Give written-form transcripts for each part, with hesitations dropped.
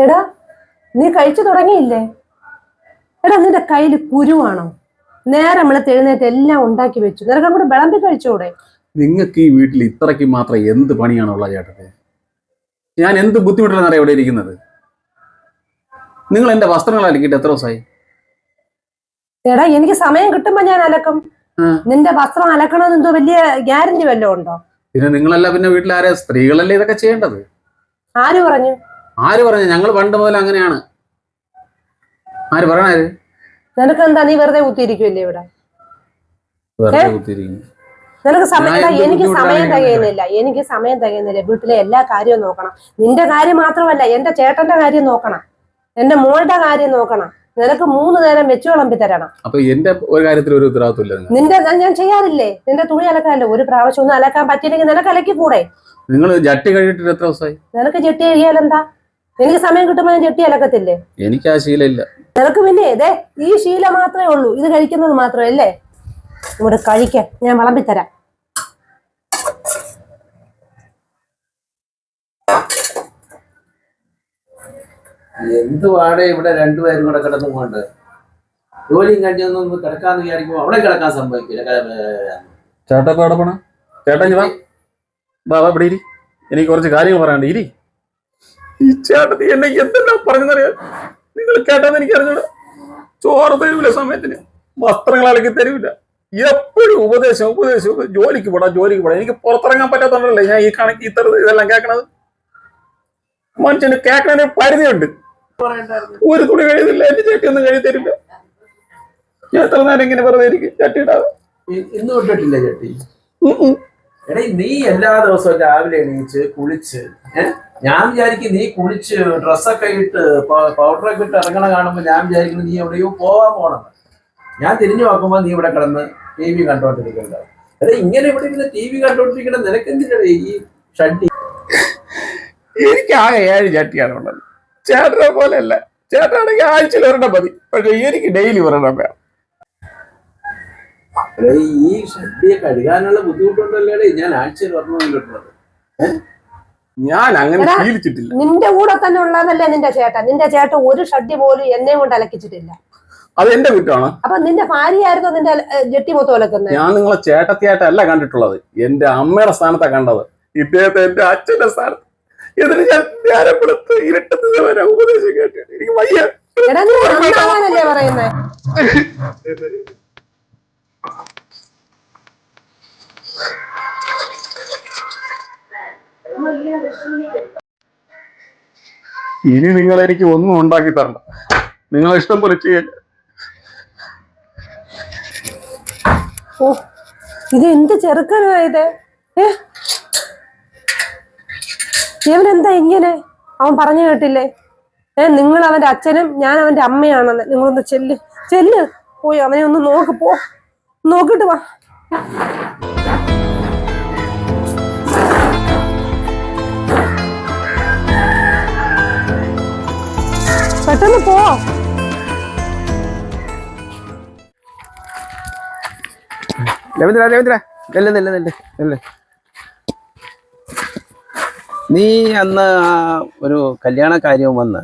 എടാ നീ കഴിച്ചു തുടങ്ങിയില്ലേ? എടാ നിന്റെ കയ്യിൽ കുരുവാണോ? നേരെ വെളുത്ത് എഴുന്നേറ്റ് എല്ലാം ഉണ്ടാക്കി വെച്ചു, നിനക്കും കൂടെ വിളമ്പി കഴിച്ചൂടെ? നിങ്ങൾക്ക് ഈ വീട്ടിൽ ഇത്രയ്ക്ക് മാത്രം എന്ത് പണിയാണുള്ളത് ചേട്ടത്തെ? ഞാൻ എന്ത് ബുദ്ധിമുട്ടില്ലെന്നറിയാം ഇവിടെ ഇരിക്കുന്നത്. നിങ്ങൾ എന്റെ വസ്ത്രങ്ങൾ അലക്കിയിട്ട് എത്ര ദിവസമായി? എടാ എനിക്ക് സമയം കിട്ടുമ്പോ ഞാൻ അലക്കും. നിന്റെ വസ്ത്രം അലക്കണമെന്ന് എന്തോ വലിയ ഗ്യാരണ്ടി വല്ലതും ഉണ്ടോ? പിന്നെ നിങ്ങളല്ല, പിന്നെ വീട്ടിൽ ആരെ? സ്ത്രീകളല്ലേ ഇതൊക്കെ ചെയ്യേണ്ടത്. ആര് പറഞ്ഞു? ഞങ്ങൾ പണ്ട് മുതൽ അങ്ങനെയാണ്. ആര് പറയണാര്? നിനക്ക് എന്താ, നീ വെറുതെ കുത്തിയിരിക്കുമല്ലേ ഇവിടെ? നിനക്ക് എനിക്ക് സമയം തികയുന്നില്ല. വീട്ടിലെ എല്ലാ കാര്യവും നോക്കണം. നിന്റെ കാര്യം മാത്രമല്ല, എന്റെ ചേട്ടന്റെ കാര്യം നോക്കണം, എന്റെ മോളുടെ കാര്യം നോക്കണം. നിനക്ക് 3 നേരം വെച്ചു വിളമ്പി തരണം. അപ്പൊ എന്റെ ഒരു കാര്യത്തിൽ ഒരു ഉത്തരവാദിത്വമില്ല. നിന്റെ ഞാൻ ചെയ്യാറില്ലേ? നിന്റെ തുണി അലക്കാനല്ലോ. ഒരു പ്രാവശ്യം ഒന്നും അലക്കാൻ പറ്റിയില്ലെങ്കിൽ നിനക്ക് അലക്കി കൂടെ? നിങ്ങൾ ജട്ടി കഴിയിട്ട് എത്ര ദിവസമായി? നിനക്ക് ജട്ടി കഴിയാൽ എന്താ? എനിക്ക് സമയം കിട്ടുമ്പോ ഞാൻ ജട്ടി അലക്കത്തില്ലേ? എനിക്ക് ആ ശീലമില്ല. നിനക്ക് പിന്നെ ഈ ശീലം മാത്രമേ ഉള്ളൂ, ഇത് കഴിക്കുന്നത് മാത്രമല്ലേ? ഇവിടെ കഴിക്കാൻ ഞാൻ വിളമ്പിത്തരാം. എന്തുവാടെ ഇവിടെ രണ്ടുപേരും കൂടെ കിടന്നുകൊണ്ട് ജോലിയും കഴിഞ്ഞൊന്നും കിടക്കാന്ന് വിചാരിക്കുമ്പോ അവിടെ കിടക്കാൻ സംഭവിക്കില്ല. ചേട്ടാ ഇവിടെ പോണ ചേട്ടാ, ബാബാ ഇവിടെ ഇരി, എനിക്ക് കുറച്ച് കാര്യങ്ങൾ പറയാണ്ട്. ഇരി. ഈ ചേട്ടത്തി എന്നെ എന്തെല്ലാം പറഞ്ഞറിയാം. നിങ്ങൾ കേട്ടാന്ന് എനിക്ക് അറിഞ്ഞൂടാ. ചോറ് തരൂല സമയത്തിന്, വസ്ത്രങ്ങൾ അലക്കി തരൂല, എപ്പോഴും ഉപദേശം. ജോലിക്ക് പോടാ. എനിക്ക് പുറത്തിറങ്ങാൻ പറ്റാത്തതുകൊണ്ടല്ലേ ഞാൻ ഈ കണക്ക് ഇതെല്ലാം കേൾക്കണത്. മനുഷ്യന് കേൾക്കണ പരിധിയുണ്ട്. ഒരു തുണി കഴിയുന്നില്ല, എന്റെ ചേട്ടി ഒന്നും കഴി തരില്ല. ഞാൻ എത്ര നേരം ഇങ്ങനെ വെറുതെ ഇരിക്കും ചട്ടി ഇടാതെ. ഇന്ന് വിട്ടിട്ടില്ല ചേട്ടി? എടേ, നീ എല്ലാ ദിവസവും രാവിലെ എണീച്ച് കുളിച്ച്, ഞാൻ വിചാരിക്കും നീ കുളിച്ച് ഡ്രസ്സൊക്കെ ഇട്ട് പൗഡറൊക്കെ ഇട്ട് ഇറങ്ങണ കാണുമ്പോ ഞാൻ വിചാരിക്കുന്നു നീ എവിടെയോ പോവാൻ പോണം. ഞാൻ തിരിഞ്ഞു നോക്കുമ്പോ നീ ഇവിടെ കിടന്ന് TV കണ്ടോണ്ടിരിക്കണ്ട. എടേ, ഇങ്ങനെ ഇവിടെ ഇരുന്ന് TV കണ്ടോണ്ടിരിക്കണ നിനക്കെന്തിനാ ഈ ഷഡ്ഡി? എനിക്ക് ആകെ 7 ചട്ടിയാണുള്ളത്. ചേട്ടനെ പോലെ അല്ല. ചേട്ടനാണെങ്കിൽ ആഴ്ചയിൽ ഒരെണ്ണം മതി, പക്ഷെ എനിക്ക് ഡെയിലി ഒരെണ്ണം വേണം. ഈ ഷഡ്ഡിയെ കഴുകാനുള്ള ബുദ്ധിമുട്ടുണ്ടല്ലേ ഞാൻ ആഴ്ചയിൽ ഒരെണ്ണം കിട്ടുന്നത്? ഞാൻ അങ്ങനെ ശീലിച്ചിട്ടില്ല. നിന്റെ കൂടെ തന്നെ ഉള്ളതല്ലേ നിന്റെ ചേട്ടൻ? നിന്റെ ചേട്ടൻ ഒരു ഷഡ്ഡി പോലും എന്നെ കൊണ്ട് അലക്കിച്ചിട്ടില്ല. അത് എന്റെ കുറ്റമാണ്. അപ്പൊ നിന്റെ ഭാര്യയായിരുന്നു നിന്റെ ജട്ടി മൊത്തം അലക്കുന്നത്? ഞാൻ നിങ്ങളെ ചേട്ടത്തിയായിട്ടല്ല കണ്ടിട്ടുള്ളത്, എന്റെ അമ്മയുടെ സ്ഥാനത്താണ് കണ്ടത്. ഇദ്ദേഹത്തെ എന്റെ അച്ഛന്റെ സ്ഥാനത്ത്. ഇതിന് ഞാൻ നേരപ്പെടുത്ത് ഇരട്ടത്ത് വരെ ഉപദേശം കേട്ടു. എനിക്ക് വയ്യ. നന്നാവാനല്ലേ പറയുന്നേ? ഇനി നിങ്ങൾ എനിക്ക് ഒന്നും ഉണ്ടാക്കി തരണ്ട. നിങ്ങളെ ഇഷ്ടം പോലെ ചെയ്യാൻ. ഓ, ഇത് എന്ത് ചെറുക്കനാ ഇത്? ഇവനെന്താ ഇങ്ങനെ? അവൻ പറഞ്ഞു കേട്ടില്ലേ? നിങ്ങൾ അവന്റെ അച്ഛനും ഞാൻ അവന്റെ അമ്മയാണെന്ന്. നിങ്ങളൊന്ന് ചെല്ല് പോയി അവനെ ഒന്ന് നോക്കിട്ട് വാ. പെട്ടെന്ന് പോ. രവീന്ദ്ര നെല്ല്. നീ അന്ന് ഒരു കല്യാണ കാര്യവും വന്ന്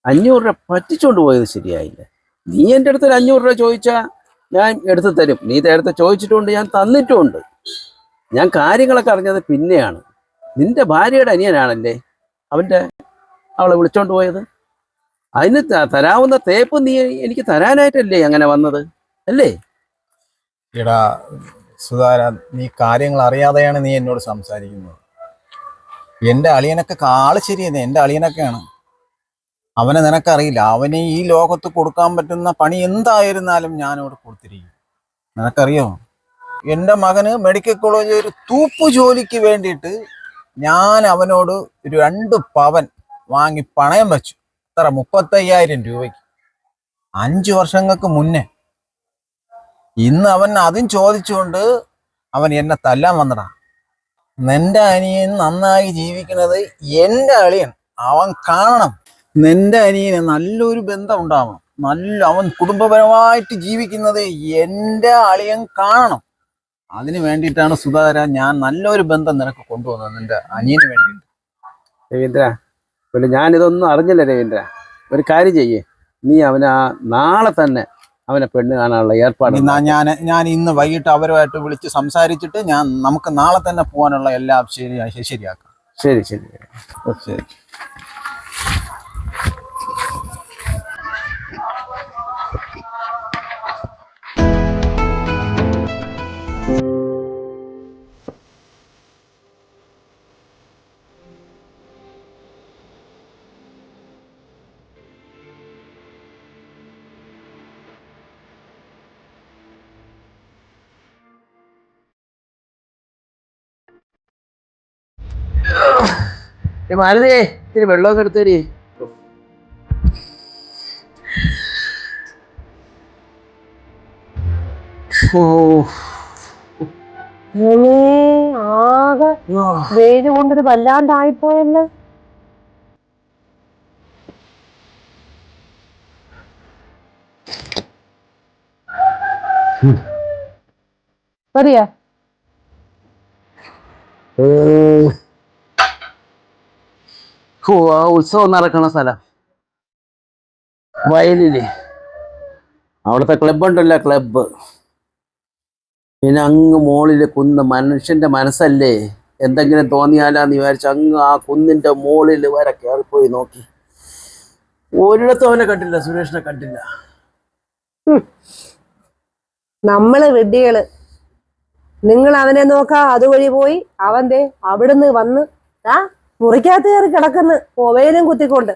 500 രൂപ പറ്റിച്ചോണ്ട് പോയത് ശരിയായില്ല. നീ എൻ്റെ അടുത്ത് 500 രൂപ ചോദിച്ചാൽ ഞാൻ എടുത്തു തരും. നീ നേരത്തെ ചോദിച്ചിട്ടുണ്ട്, ഞാൻ തന്നിട്ടുമുണ്ട്. ഞാൻ കാര്യങ്ങളൊക്കെ അറിഞ്ഞത് പിന്നെയാണ്. നിന്റെ ഭാര്യയുടെ അനിയനാണല്ലേ അവളെ വിളിച്ചോണ്ട് പോയത്. അതിന് തരാവുന്ന തേപ്പ് നീ എനിക്ക് തരാനായിട്ടല്ലേ അങ്ങനെ വന്നത് അല്ലേ? എടാ സുധാര, നീ കാര്യങ്ങൾ അറിയാതെയാണ് നീ എന്നോട് സംസാരിക്കുന്നത്. എൻ്റെ അളിയനൊക്കെ ആള് ശരിയെന്നെ, എൻ്റെ അളിയനൊക്കെയാണ്. അവനെ നിനക്കറിയില്ല. അവന് ഈ ലോകത്ത് കൊടുക്കാൻ പറ്റുന്ന പണി എന്തായിരുന്നാലും ഞാനോട് കൊടുത്തിരിക്കും. നിനക്കറിയോ, എൻ്റെ മകന് മെഡിക്കൽ കോളേജിൽ ഒരു തൂപ്പു ജോലിക്ക് വേണ്ടിയിട്ട് ഞാൻ അവനോട് 2 പവൻ വാങ്ങി പണയം വെച്ചു. 35,000 രൂപയ്ക്ക് 5 വർഷങ്ങൾക്ക് മുന്നേ. ഇന്ന് അവൻ അതും ചോദിച്ചുകൊണ്ട് അവൻ എന്നെ തല്ലാൻ വന്നടാ. നിന്റെ അനിയൻ നന്നായി ജീവിക്കുന്നത് എൻ്റെ അളിയൻ അവൻ കാണണം. നിന്റെ അനിയന് നല്ലൊരു ബന്ധം ഉണ്ടാവണം. അവൻ കുടുംബപരമായിട്ട് ജീവിക്കുന്നത് എൻ്റെ അളിയൻ കാണണം. അതിന് വേണ്ടിയിട്ടാണ് സുധാകര ഞാൻ നല്ലൊരു ബന്ധം നിനക്ക് കൊണ്ടുവന്നത്, നിന്റെ അനിയന് വേണ്ടിയിട്ട്. രവീന്ദ്ര, പിന്നെ ഞാനിതൊന്നും അറിഞ്ഞില്ല രവീന്ദ്ര. ഒരു കാര്യം ചെയ്യേ, നീ അവനെ നാളെ തന്നെ അവനെ പെണ്ണ് കാണാനുള്ള ഏർപ്പാട്. ഞാൻ ഇന്ന് വൈകിട്ട് അവരുമായിട്ട് വിളിച്ച് സംസാരിച്ചിട്ട് നമുക്ക് നാളെ തന്നെ പോകാനുള്ള എല്ലാം ശരിയാക്കാം. ശരി ശരി ശരി. മാരുതേ, ഇത്തിരി വെള്ളമൊക്കെ എടുത്തേരി. ആകെ വെയില് കൊണ്ടൊരു വല്ലാണ്ടായിപ്പോയല്ലോ. മതിയാ? ആ ഉത്സവം നടക്കണ സ്ഥലം വയലില് അവിടുത്തെ ക്ലബ് ഉണ്ടല്ലോ, ക്ലബ്ബ്. പിന്നെ അങ്ങ് മോളില് കുന്ന്, മനുഷ്യന്റെ മനസ്സല്ലേ, എന്തെങ്കിലും തോന്നിയാലാന്ന് വിചാരിച്ച് അങ്ങ് ആ കുന്നിന്റെ മോളിൽ വരെ കയറിപ്പോയി നോക്കി. ഒരിടത്തും അവനെ കണ്ടില്ല, സുരേഷിനെ കണ്ടില്ല. നമ്മള് വിഡ്ഢികള്. നിങ്ങൾ അവനെ നോക്കാ അതുവഴി പോയി, അവന്റെ അവിടുന്ന് വന്ന് മുറിക്കകത്ത് കയറി കിടക്കുന്നു മൊബൈലും കുത്തിക്കൊണ്ട്.